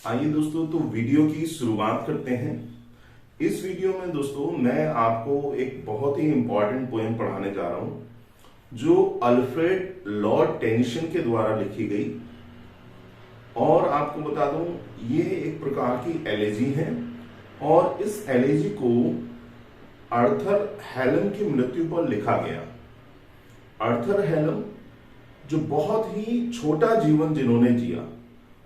आइए दोस्तों, तो वीडियो की शुरुआत करते हैं। इस वीडियो में दोस्तों मैं आपको एक बहुत ही इंपॉर्टेंट पोएम पढ़ाने जा रहा हूं जो अल्फ्रेड लॉर्ड टेनिसन के द्वारा लिखी गई। और आपको बता दूं, ये एक प्रकार की एलेजी है और इस एलेजी को आर्थर हेलन की मृत्यु पर लिखा गया। आर्थर हेलन जो बहुत ही छोटा जीवन जिन्होंने जिया,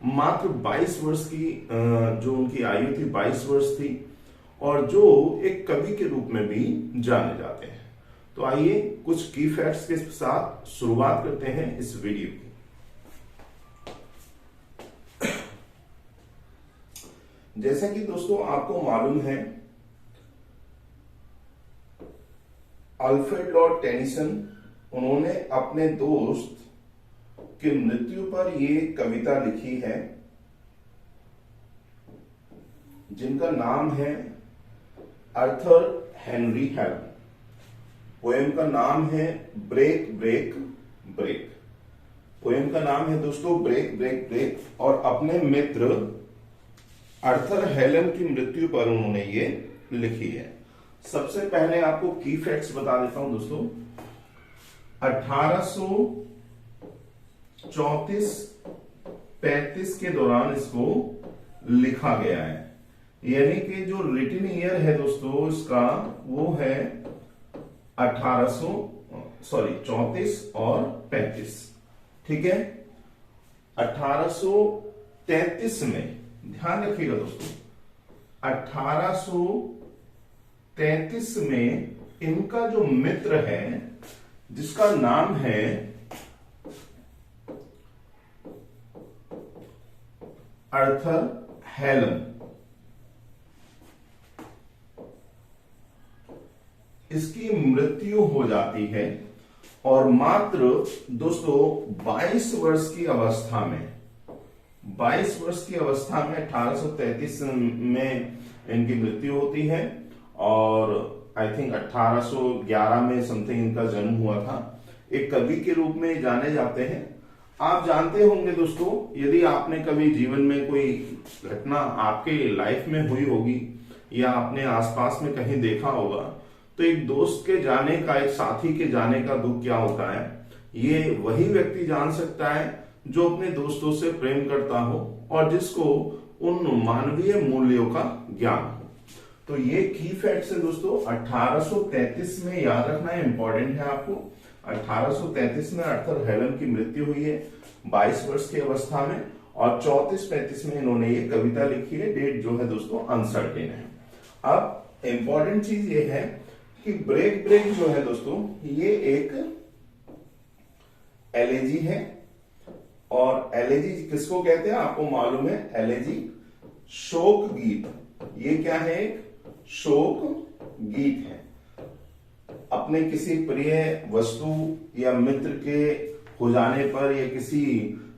मात्र 22 वर्ष की जो उनकी आयु थी 22 वर्ष थी, और जो एक कवि के रूप में भी जाने जाते हैं। तो आइए कुछ की फैक्ट्स के साथ शुरुआत करते हैं इस वीडियो की। जैसा कि दोस्तों आपको मालूम है, अल्फ्रेड लॉर्ड टेनिसन उन्होंने अपने दोस्त की मृत्यु पर ये कविता लिखी है जिनका नाम है आर्थर हेनरी हेलन। पोएम का नाम है ब्रेक ब्रेक ब्रेक। पोएम का नाम है दोस्तों ब्रेक ब्रेक ब्रेक, और अपने मित्र आर्थर हेलन की मृत्यु पर उन्होंने ये लिखी है। सबसे पहले आपको की फैक्ट्स बता देता हूं दोस्तों। 1834-35 के दौरान इसको लिखा गया है, यानी कि जो रिटन ईयर है दोस्तों इसका वो है 34 और 35। ठीक है, 1833 में, ध्यान रखिएगा दोस्तों, 1833 में इनका जो मित्र है जिसका नाम है आर्थर हेलन, इसकी मृत्यु हो जाती है। और मात्र दोस्तों 22 वर्ष की अवस्था में 1833 में इनकी मृत्यु होती है, और आई थिंक 1811 में समथिंग इनका जन्म हुआ था। एक कवि के रूप में जाने जाते हैं। आप जानते होंगे दोस्तों, यदि आपने कभी जीवन में कोई घटना आपके लाइफ में हुई होगी या अपने आसपास में कहीं देखा होगा, तो एक दोस्त के जाने का, एक साथी के जाने का दुख क्या होता है, ये वही व्यक्ति जान सकता है जो अपने दोस्तों से प्रेम करता हो और जिसको उन मानवीय मूल्यों का ज्ञान हो। तो ये की फैक्ट्स है दोस्तों 1833 में, याद रखना है, इंपॉर्टेंट है आपको। 1833 में आर्थर हेलन की मृत्यु हुई है 22 वर्ष की अवस्था में, और 34-35 में इन्होंने ये कविता लिखी है। डेट जो है दोस्तों अनसर्टेन है। अब इंपॉर्टेंट चीज ये है कि ब्रेक ब्रेक जो है दोस्तों ये एक एलेजी है, और एलेजी किसको कहते हैं आपको मालूम है, एलेजी शोक गीत। ये क्या है, एक शोक गीत है। अपने किसी प्रिय वस्तु या मित्र के हो जाने पर या किसी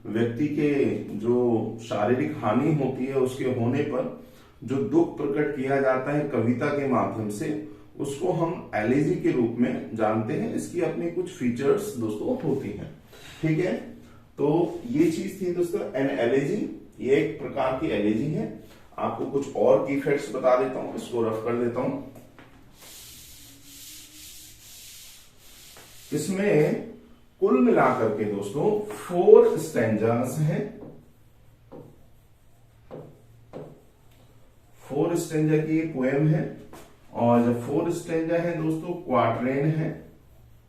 व्यक्ति के जो शारीरिक हानि होती है उसके होने पर जो दुख प्रकट किया जाता है कविता के माध्यम से, उसको हम एलेजी के रूप में जानते हैं। इसकी अपनी कुछ फीचर्स दोस्तों होती हैं। ठीक है, तो ये चीज थी दोस्तों एन एलेजी। ये एक प्रकार की एलेजी है। आपको कुछ और की फैक्ट्स बता देता हूं, इसको रफ कर देता हूं। इसमें कुल मिलाकर के दोस्तों 4 स्टैंजास हैं। 4 स्टैंजा की ये पोएम है, और जब 4 स्टैंजा है दोस्तों क्वाट्रेन है।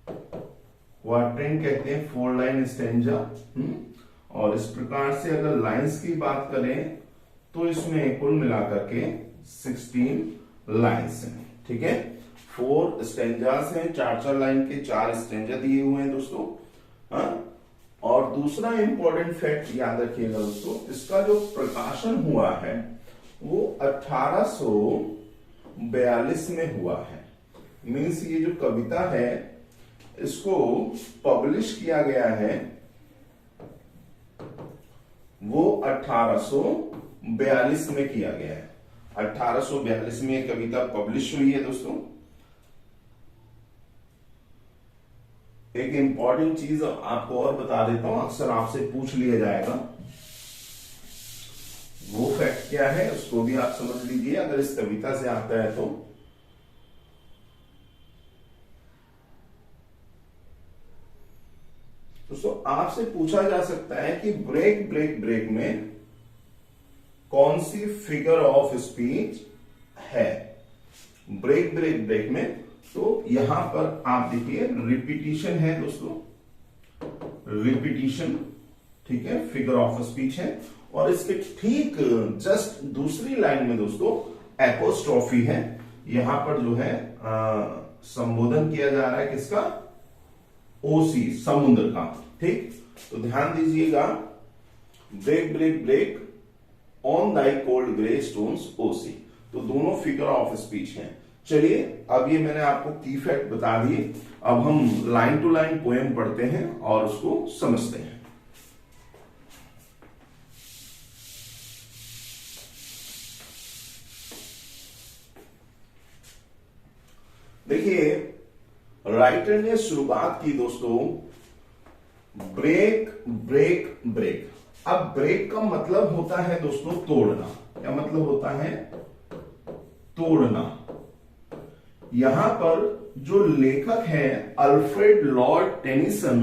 क्वाट्रेन कहते हैं 4 लाइन स्टैंजा। और इस प्रकार से अगर लाइंस की बात करें तो इसमें कुल मिलाकर के 16 लाइंस हैं। ठीक है, 4 स्टैंजास हैं, 4-4 लाइन के 4 स्टैंजा दिए हुए हैं दोस्तों। और दूसरा इंपॉर्टेंट फैक्ट याद रखिएगा दोस्तों, इसका जो प्रकाशन हुआ है वो 1842 में हुआ है। मीन्स ये जो कविता है इसको पब्लिश किया गया है वो 1842 में किया गया है। 1842 में ये कविता पब्लिश हुई है दोस्तों। एक इंपॉर्टेंट चीज आपको और बता देता हूं, अक्सर आपसे पूछ लिया जाएगा, वो फैक्ट क्या है उसको भी आप समझ लीजिए, अगर इस कविता से आता है तो। दोस्तों आपसे पूछा जा सकता है कि ब्रेक ब्रेक ब्रेक में कौन सी फिगर ऑफ स्पीच है। ब्रेक ब्रेक ब्रेक में तो यहां पर आप देखिए रिपीटिशन है दोस्तों, रिपीटिशन, ठीक है, फिगर ऑफ स्पीच है। और इसके ठीक जस्ट दूसरी लाइन में दोस्तों एपोस्ट्रोफी है। यहां पर जो है संबोधन किया जा रहा है किसका, ओसी, समुद्र का। ठीक, तो ध्यान दीजिएगा, break break break on thy cold grey stones O sea, तो दोनों फिगर ऑफ स्पीच हैं। चलिए अब ये मैंने आपको की फैक्ट बता दिए, अब हम लाइन टू लाइन पोएम पढ़ते हैं और उसको समझते हैं। देखिए राइटर ने शुरुआत की दोस्तों ब्रेक ब्रेक ब्रेक। अब ब्रेक का मतलब होता है दोस्तों तोड़ना। क्या मतलब होता है, तोड़ना। यहां पर जो लेखक है अल्फ्रेड लॉर्ड टेनिसन,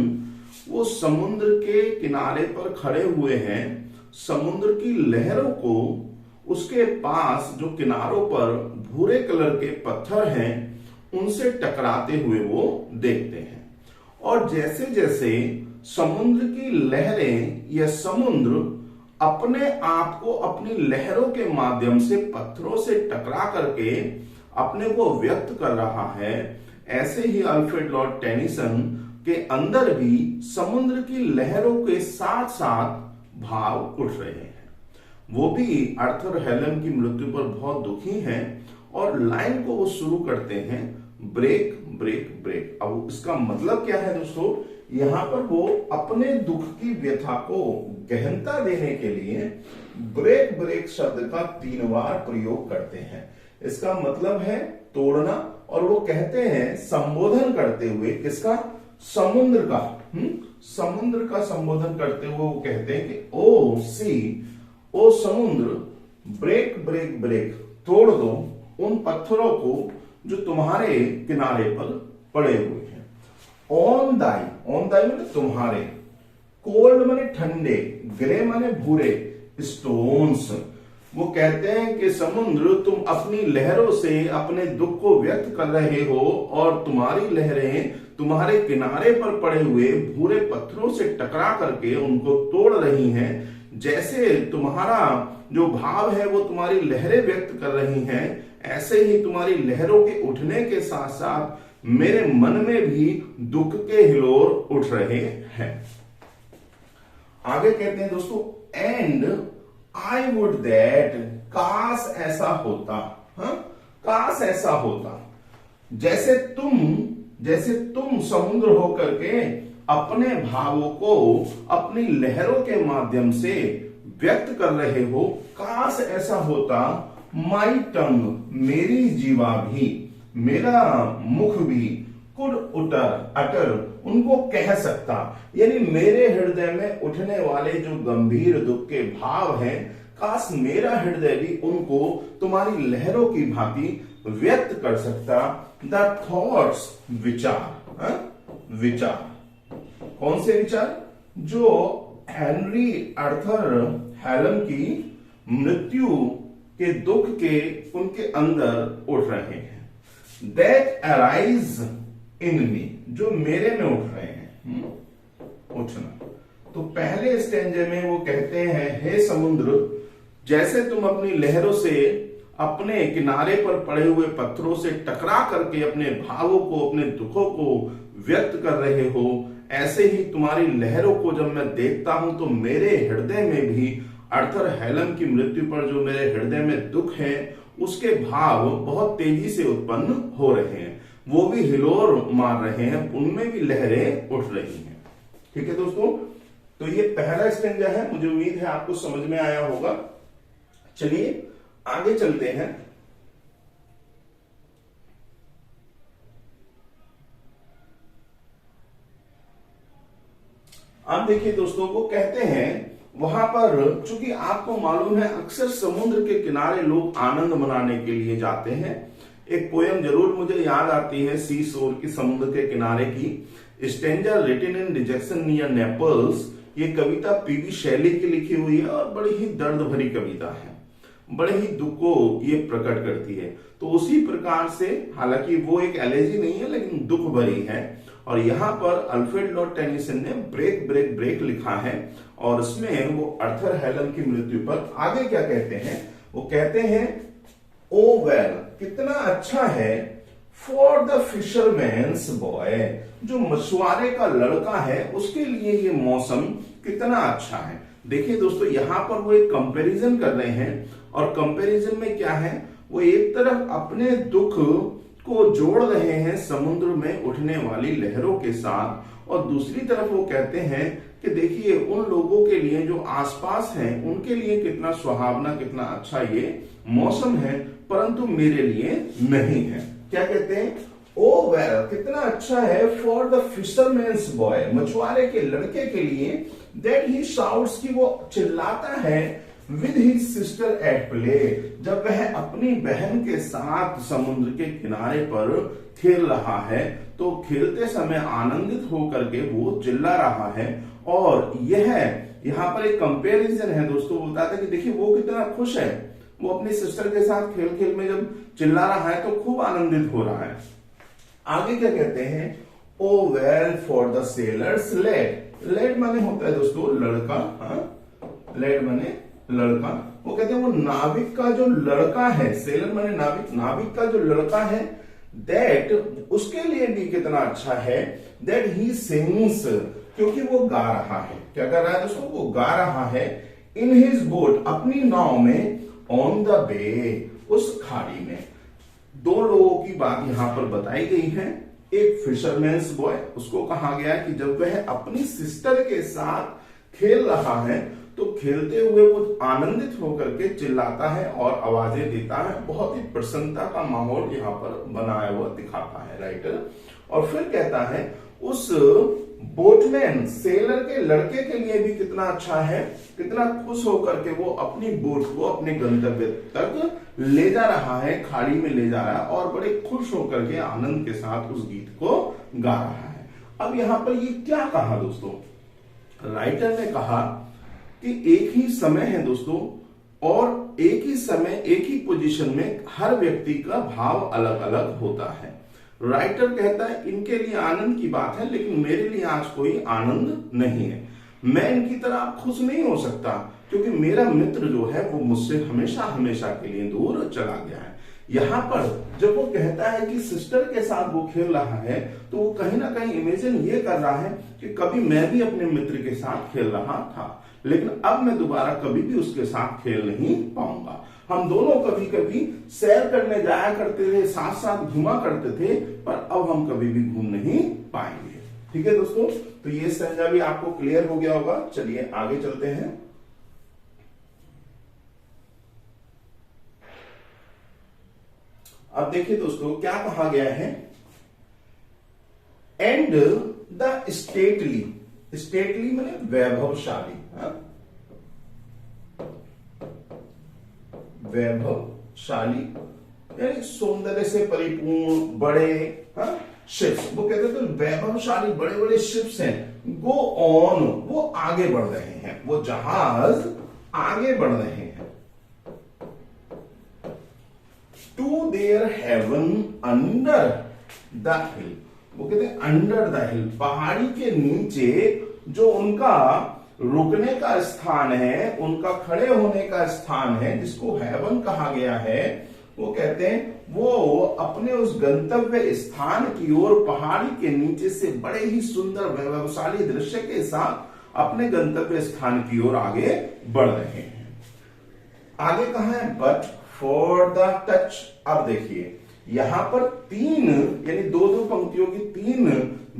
वो समुद्र के किनारे पर खड़े हुए हैं, समुद्र की लहरों को उसके पास जो किनारों पर भूरे कलर के पत्थर हैं उनसे टकराते हुए वो देखते हैं। और जैसे जैसे समुद्र की लहरें या समुद्र अपने आप को अपनी लहरों के माध्यम से पत्थरों से टकरा करके अपने को व्यक्त कर रहा है, ऐसे ही अल्फ्रेड लॉर्ड टेनिसन के अंदर भी समुद्र की लहरों के साथ साथ भाव उठ रहे हैं। वो भी आर्थर हेलन की मृत्यु पर बहुत दुखी हैं और लाइन को वो शुरू करते हैं ब्रेक ब्रेक ब्रेक। अब इसका मतलब क्या है दोस्तों, यहां पर वो अपने दुख की व्यथा को गहनता देने के लिए ब्रेक ब्रेक शब्द का 3 बार प्रयोग करते हैं। इसका मतलब है तोड़ना, और वो कहते हैं संबोधन करते हुए किसका, समुद्र का। समुद्र का संबोधन करते हुए वो कहते हैं कि ओ सी, ओ समुद्र, ब्रेक ब्रेक ब्रेक, तोड़ दो उन पत्थरों को जो तुम्हारे किनारे पर पड़े हुए हैं। ऑन दाई, ऑन दाई माने तुम्हारे, कोल्ड माने ठंडे, ग्रे माने भूरे, स्टोन्स, वो कहते हैं कि समुद्र तुम अपनी लहरों से अपने दुख को व्यक्त कर रहे हो और तुम्हारी लहरें तुम्हारे किनारे पर पड़े हुए भूरे पत्थरों से टकरा करके उनको तोड़ रही हैं। जैसे तुम्हारा जो भाव है वो तुम्हारी लहरें व्यक्त कर रही हैं, ऐसे ही तुम्हारी लहरों के उठने के साथ साथ मेरे मन में भी दुख के हिलोर उठ रहे हैं। आगे कहते हैं दोस्तों, एंड आई वुड दैट, काश ऐसा होता, काश ऐसा होता, जैसे तुम समुद्र होकर के अपने भावों को अपनी लहरों के माध्यम से व्यक्त कर रहे हो, काश ऐसा होता माई टंग, मेरी जीवा भी, मेरा मुख भी, कुड अटर, उनको कह सकता, यानी मेरे हृदय में उठने वाले जो गंभीर दुख के भाव हैं, काश मेरा हृदय भी उनको तुम्हारी लहरों की भांति व्यक्त कर सकता। द थॉट्स, विचार, विचार, कौन से विचार, जो हेनरी आर्थर हेलन की मृत्यु के दुख के उनके अंदर उठ रहे हैं। दैट अराइज इन मी, जो मेरे में उठ रहे हैं, उठना। तो पहले स्टेंजे में वो कहते हैं, हे समुद्र, जैसे तुम अपनी लहरों से अपने किनारे पर पड़े हुए पत्थरों से टकरा करके अपने भावों को, अपने दुखों को व्यक्त कर रहे हो, ऐसे ही तुम्हारी लहरों को जब मैं देखता हूं तो मेरे हृदय में भी आर्थर हेलन की मृत्यु पर जो मेरे हृदय में दुख है उसके भाव बहुत तेजी से उत्पन्न हो रहे हैं, वो भी हिलोर मार रहे हैं, उनमें भी लहरें उठ रही हैं। ठीक है दोस्तों, तो ये पहला स्टेंजा है, मुझे उम्मीद है आपको समझ में आया होगा। चलिए आगे चलते हैं। आप देखिए दोस्तों, वो कहते हैं वहां पर चूंकि आपको मालूम है अक्सर समुद्र के किनारे लोग आनंद मनाने के लिए जाते हैं। एक पोयम जरूर मुझे याद आती है सी शोर की, समुद्र के किनारे की, stranger written in dejection near Naples. ये कविता पीवी शैली की लिखी हुई है और बड़ी ही दर्द भरी कविता है, बड़े ही दुख को ये प्रकट करती है। तो उसी प्रकार से, हालांकि वो एक एलेजी नहीं है लेकिन दुख भरी है। और यहाँ पर अल्फ्रेड लॉर्ड टेनिसन ने ब्रेक ब्रेक ब्रेक लिखा है और उसमें वो आर्थर हेलन की मृत्यु पर आगे क्या कहते हैं, वो कहते हैं ओ वेल, कितना अच्छा है फॉर द फिशरमैन्स बॉय, जो मछुआरे का लड़का है उसके लिए ये मौसम कितना अच्छा है। देखिए दोस्तों, यहां पर वो एक कंपैरिजन कर रहे हैं और कंपैरिजन में क्या है, वो एक तरफ अपने दुख को जोड़ रहे हैं समुद्र में उठने वाली लहरों के साथ और दूसरी तरफ वो कहते हैं कि देखिए उन लोगों के लिए जो आसपास हैं उनके लिए कितना सुहावना, कितना अच्छा ये मौसम है, परंतु मेरे लिए नहीं है। क्या कहते हैं, ओ वेल, कितना अच्छा है फॉर द फिशरमैन्स बॉय, मछुआरे के लड़के के लिए, दैट ही शाउट्स, की वो चिल्लाता है, with his sister at play, जब वह अपनी बहन के साथ समुद्र के किनारे पर खेल रहा है तो खेलते समय आनंदित होकर के वो चिल्ला रहा है। और यह यहाँ पर एक कंपैरिजन है दोस्तों, वो बताता है कि देखिए वो कितना खुश है, वो अपनी सिस्टर के साथ खेल खेल में जब चिल्ला रहा है तो खूब आनंदित हो रहा है। आगे क्या कहते हैं, O well for the sailors lad, lad माने होता है दोस्तों लड़का, लेड माने लड़का। वो कहते हैं वो नाविक का जो लड़का है, सेलर माने नाविक, नाविक का जो लड़का है, दैट, उसके लिए भी कितना अच्छा है, दैट ही सिंग्स, क्योंकि वो गा रहा है। क्या कर रहा है दोस्तों, वो गा रहा है, इन हिज बोट, अपनी नाव में, ऑन द बे, उस खाड़ी में। दो लोगों की बात यहां पर बताई गई है। एक फिशरमैन्स बॉय, उसको कहा गया है कि जब वह अपनी सिस्टर के साथ खेल रहा है तो खेलते हुए वो आनंदित होकर के चिल्लाता है और आवाजें देता है। बहुत ही प्रसन्नता का माहौल यहाँ पर बनाया हुआ दिखाता है राइटर। और फिर कहता है उस बोटमैन, सेलर के लड़के के लिए भी कितना अच्छा है, कितना खुश होकर के वो अपनी बोट को अपने गंतव्य तक ले जा रहा है, खाड़ी में ले जा रहा है और बड़े खुश होकर के आनंद के साथ उस गीत को गा रहा है। अब यहाँ पर ये क्या कहा दोस्तों, राइटर ने कहा कि एक ही समय है दोस्तों और एक ही समय एक ही पोजीशन में हर व्यक्ति का भाव अलग अलग होता है। राइटर कहता है इनके लिए आनंद की बात है लेकिन मेरे लिए आज कोई आनंद नहीं है, मैं इनकी तरह खुश नहीं हो सकता क्योंकि मेरा मित्र जो है वो मुझसे हमेशा हमेशा के लिए दूर चला गया है। यहाँ पर जब वो कहता है कि सिस्टर के साथ वो खेल रहा है तो वो कहीं ना कहीं इमेजिन ये कर रहा है कि कभी मैं भी अपने मित्र के साथ खेल रहा था लेकिन अब मैं दोबारा कभी भी उसके साथ खेल नहीं पाऊंगा। हम दोनों कभी कभी सैर करने जाया करते थे, साथ साथ घूमा करते थे, पर अब हम कभी भी घूम नहीं पाएंगे। ठीक है दोस्तों, तो ये संज्ञा भी आपको क्लियर हो गया होगा। चलिए आगे चलते हैं। अब देखिए दोस्तों क्या कहा गया है, एंड द स्टेटली, स्टेटली माने वैभवशाली, वैभवशाली यानी सौंदर्य से परिपूर्ण बड़े शिप्स, वो कहते हैं तो वैभवशाली बड़े बड़े शिप्स हैं, गो ऑन, वो आगे बढ़ रहे हैं, वो जहाज आगे बढ़ रहे हैं, to their haven under the hill, वो कहते हैं अंडर द हिल, पहाड़ी के नीचे जो उनका रुकने का स्थान है, उनका खड़े होने का स्थान है जिसको हेवन कहा गया है, वो कहते हैं वो अपने उस गंतव्य स्थान की ओर पहाड़ी के नीचे से बड़े ही सुंदर वैभवशाली दृश्य के साथ अपने गंतव्य स्थान की ओर आगे बढ़ रहे हैं। आगे कहा है बट फॉर द टच। अब देखिए यहां पर तीन यानी दो दो पंक्तियों की तीन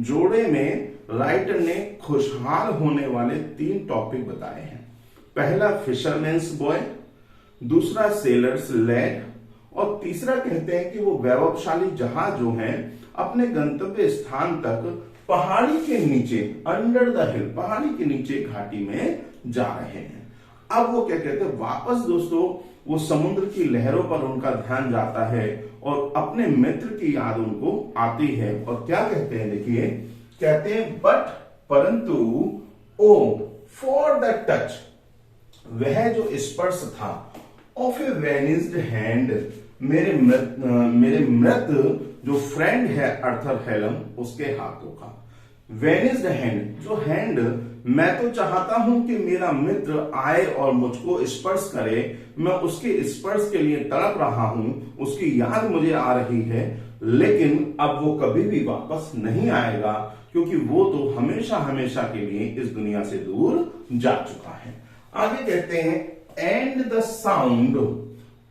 जोड़े में राइटर ने खुशहाल होने वाले तीन टॉपिक बताए हैं। पहला फिशरमैन्स बॉय, दूसरा सेलर्स लैड और तीसरा कहते हैं कि वो वैभवशाली जहाज जो है अपने गंतव्य स्थान तक पहाड़ी के नीचे, अंडर द हिल, पहाड़ी के नीचे घाटी में जा रहे हैं। अब वो क्या कहते हैं, वापस दोस्तों वो समुद्र की लहरों पर उनका ध्यान जाता है और अपने मित्र की याद उनको आती है और क्या कहते हैं, देखिए कहते हैं बट, परंतु, ओ फॉर द टच, वह जो स्पर्श था, ऑफ ए वेनिस्ड हैंड, मेरे मृत जो फ्रेंड है अर्थर हेलम, उसके हाथों का। वेनिस्ड हैंड, जो हैंड मैं तो चाहता हूं कि मेरा मित्र आए और मुझको स्पर्श करे, मैं उसके स्पर्श के लिए तड़प रहा हूं, उसकी याद मुझे आ रही है, लेकिन अब वो कभी भी वापस नहीं आएगा क्योंकि वो तो हमेशा हमेशा के लिए इस दुनिया से दूर जा चुका है। आगे कहते हैं एंड द साउंड,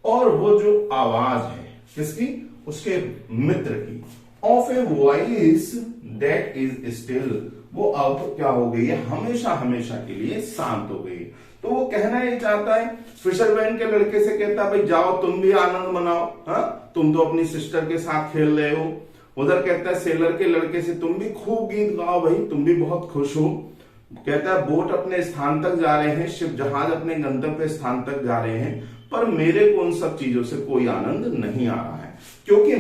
और वो जो आवाज है किसकी, उसके मित्र की, of a voice that is still, वो अब क्या हो गई है, हमेशा हमेशा के लिए शांत हो गई। तो वो कहना ये चाहता है, फिशरमैन के लड़के से कहता है भाई जाओ तुम भी आनंद मनाओ, हाँ तुम तो अपनी सिस्टर के साथ खेल रहे हो। उधर कहता है सेलर के लड़के से तुम भी खूब गीत गाओ भाई, तुम भी बहुत खुश हो। कहता है बोट अपने स्थान तक जा रहे हैं, शिप जहाज अपने गंतव्य स्थान तक जा रहे हैं, पर मेरे को उन सब चीजों से कोई आनंद नहीं आ रहा है, क्योंकि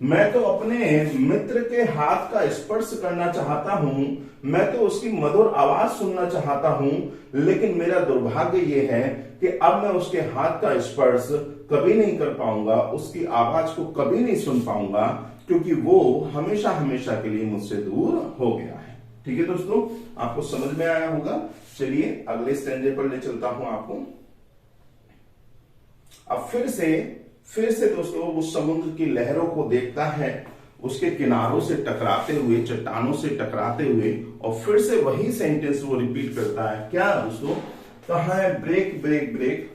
मैं तो अपने मित्र के हाथ का स्पर्श करना चाहता हूं, मैं तो उसकी मधुर आवाज सुनना चाहता हूं, लेकिन मेरा दुर्भाग्य ये है कि अब मैं उसके हाथ का स्पर्श कभी नहीं कर पाऊंगा, उसकी आवाज को कभी नहीं सुन पाऊंगा, क्योंकि वो हमेशा हमेशा के लिए मुझसे दूर हो गया है। ठीक है दोस्तों, आपको समझ में आया होगा। चलिए अगले स्टैंजे पर ले चलता हूं आपको। अब फिर से दोस्तों उस समुद्र की लहरों को देखता है, उसके किनारों से टकराते हुए, चट्टानों से टकराते हुए, और फिर से वही सेंटेंस वो रिपीट करता है। क्या दोस्तों, कहा है ब्रेक ब्रेक ब्रेक,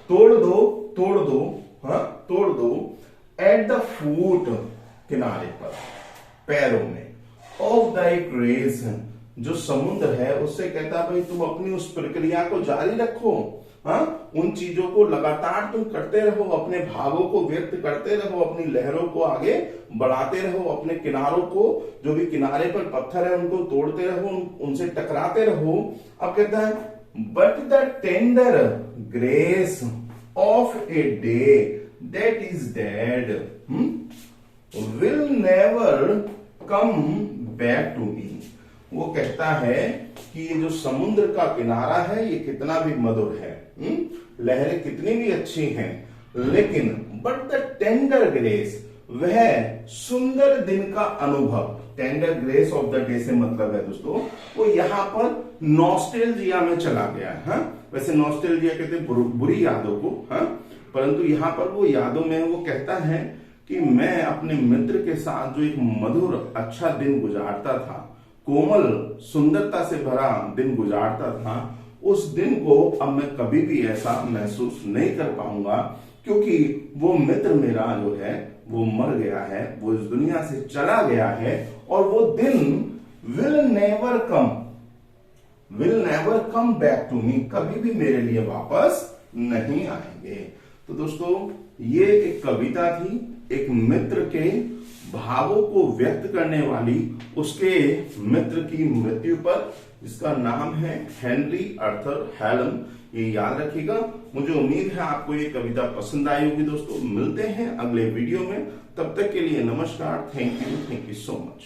तोड़ दो, हाँ तोड़ दो, एट द फूट, किनारे पर, पैरों में, ऑफ द क्रेज, जो समुद्र है उससे कहता है भाई तुम अपनी उस प्रक्रिया को जारी रखो, हाँ उन चीजों को लगातार तुम करते रहो, अपने भावों को व्यक्त करते रहो, अपनी लहरों को आगे बढ़ाते रहो, अपने किनारों को, जो भी किनारे पर पत्थर है उनको तोड़ते रहो, उनसे टकराते रहो। अब कहता है but the tender grace of a day that is dead will never come back to me. वो कहता है कि ये जो समुद्र का किनारा है ये कितना भी मधुर है, लहरें कितनी भी अच्छी हैं, लेकिन बट द टेंडर ग्रेस, वह सुंदर दिन का अनुभव, tender grace of the day से मतलब है दोस्तों वो यहाँ पर नॉस्टैल्जिया में चला गया है। हाँ? वैसे नॉस्टैल्जिया कहते हैं बुरी यादों को, हाँ? परंतु यहाँ पर वो यादों में वो कहता है कि मैं अपने मित्र के साथ जो एक मधुर अच्छा दिन गुजारता था, कोमल सुंदरता से भरा दिन गुजारता था, उस दिन को अब मैं कभी भी ऐसा महसूस नहीं कर पाऊंगा, क्योंकि वो मित्र मेरा जो है वो मर गया है, वो इस दुनिया से चला गया है, और वो दिन will never come back to me, कभी भी मेरे लिए वापस नहीं आएंगे। तो दोस्तों ये एक कविता थी, एक मित्र के भावों को व्यक्त करने वाली, उसके मित्र की मृत्यु पर, जिसका नाम है हेनरी आर्थर हेलम। ये याद रखिएगा। मुझे उम्मीद है आपको ये कविता पसंद आई होगी दोस्तों। मिलते हैं अगले वीडियो में, तब तक के लिए नमस्कार, थैंक यू सो मच।